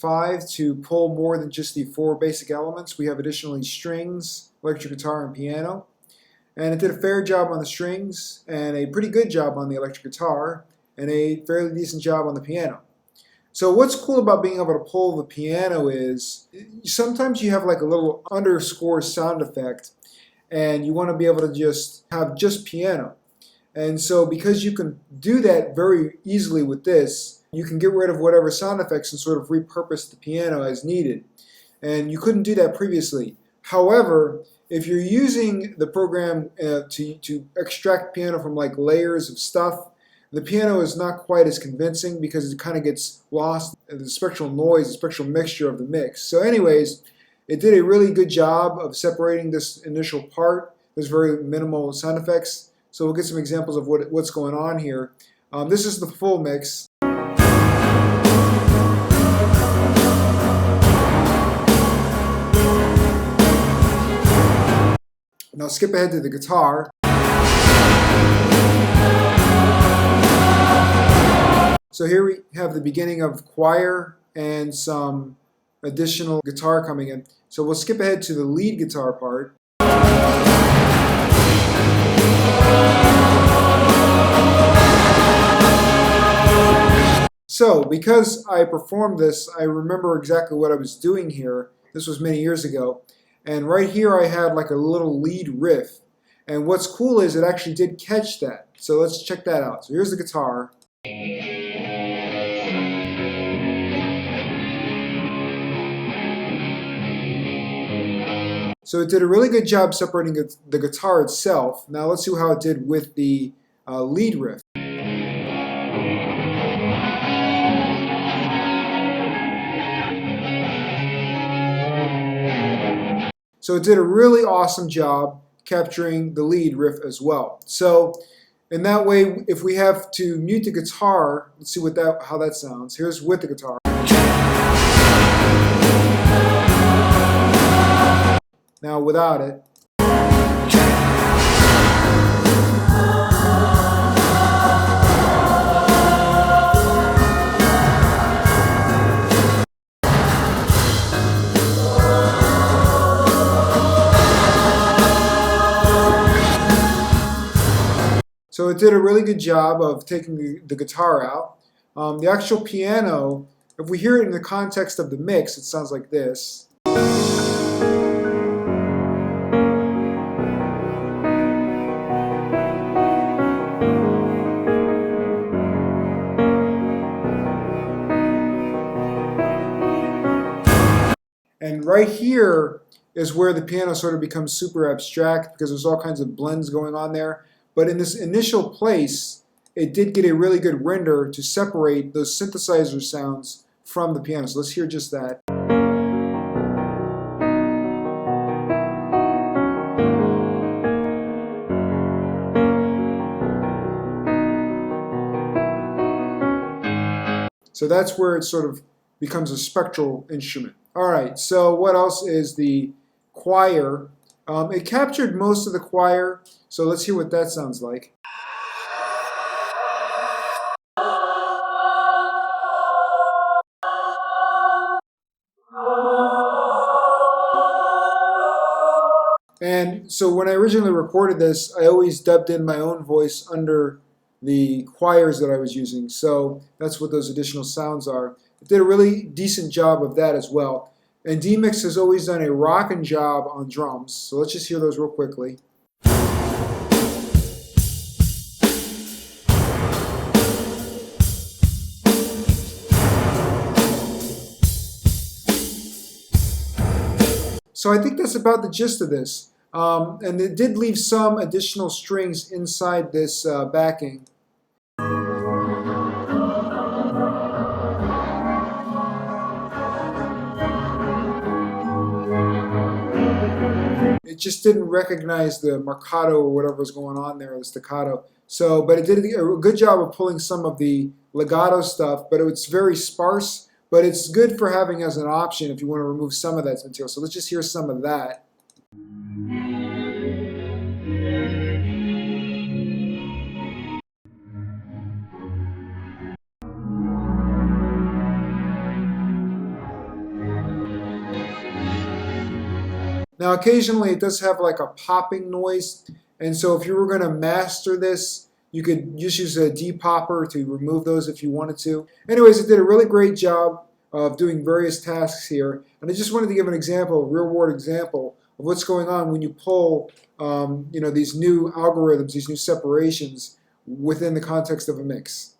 5 to pull more than just the 4 basic elements. We have additionally strings, electric guitar, and piano. And it did a fair job on the strings, and a pretty good job on the electric guitar, and a fairly decent job on the piano. So what's cool about being able to pull the piano is sometimes you have like a little underscore sound effect, and you want to be able to just have just piano. And so because you can do that very easily with this, you can get rid of whatever sound effects and sort of repurpose the piano as needed. And you couldn't do that previously. However, if you're using the program to extract piano from like layers of stuff, the piano is not quite as convincing because it kind of gets lost in the spectral noise, the spectral mixture of the mix. So anyways, it did a really good job of separating this initial part. There's very minimal sound effects. So we'll get some examples of what's going on here. This is the full mix. Now skip ahead to the guitar. So here we have the beginning of choir and some additional guitar coming in. So we'll skip ahead to the lead guitar part. So because I performed this, I remember exactly what I was doing here. This was many years ago. And right here I had like a little lead riff. And what's cool is it actually did catch that. So let's check that out. So here's the guitar. So it did a really good job separating the guitar itself. Now let's see how it did with the lead riff. So it did a really awesome job capturing the lead riff as well. So in that way, if we have to mute the guitar, let's see how that sounds. Here's with the guitar. Now without it. So it did a really good job of taking the guitar out. The actual piano, if we hear it in the context of the mix, it sounds like this. And right here is where the piano sort of becomes super abstract because there's all kinds of blends going on there. But in this initial place, it did get a really good render to separate those synthesizer sounds from the piano. So let's hear just that. So that's where it sort of becomes a spectral instrument. All right, so what else is the choir? It captured most of the choir, so let's hear what that sounds like. And so when I originally recorded this, I always dubbed in my own voice under the choirs that I was using. So that's what those additional sounds are. It did a really decent job of that as well. And Demix has always done a rockin' job on drums. So let's just hear those real quickly. So I think that's about the gist of this. And it did leave some additional strings inside this backing. It just didn't recognize the marcato or whatever was going on there, the staccato. So, but it did a good job of pulling some of the legato stuff, but it's very sparse. But it's good for having as an option if you want to remove some of that material. So let's just hear some of that. Now occasionally it does have like a popping noise, and so if you were going to master this, you could just use a depopper to remove those if you wanted to. Anyways, it did a really great job of doing various tasks here, and I just wanted to give an example, a real-world example of what's going on when you pull these new algorithms, these new separations within the context of a mix.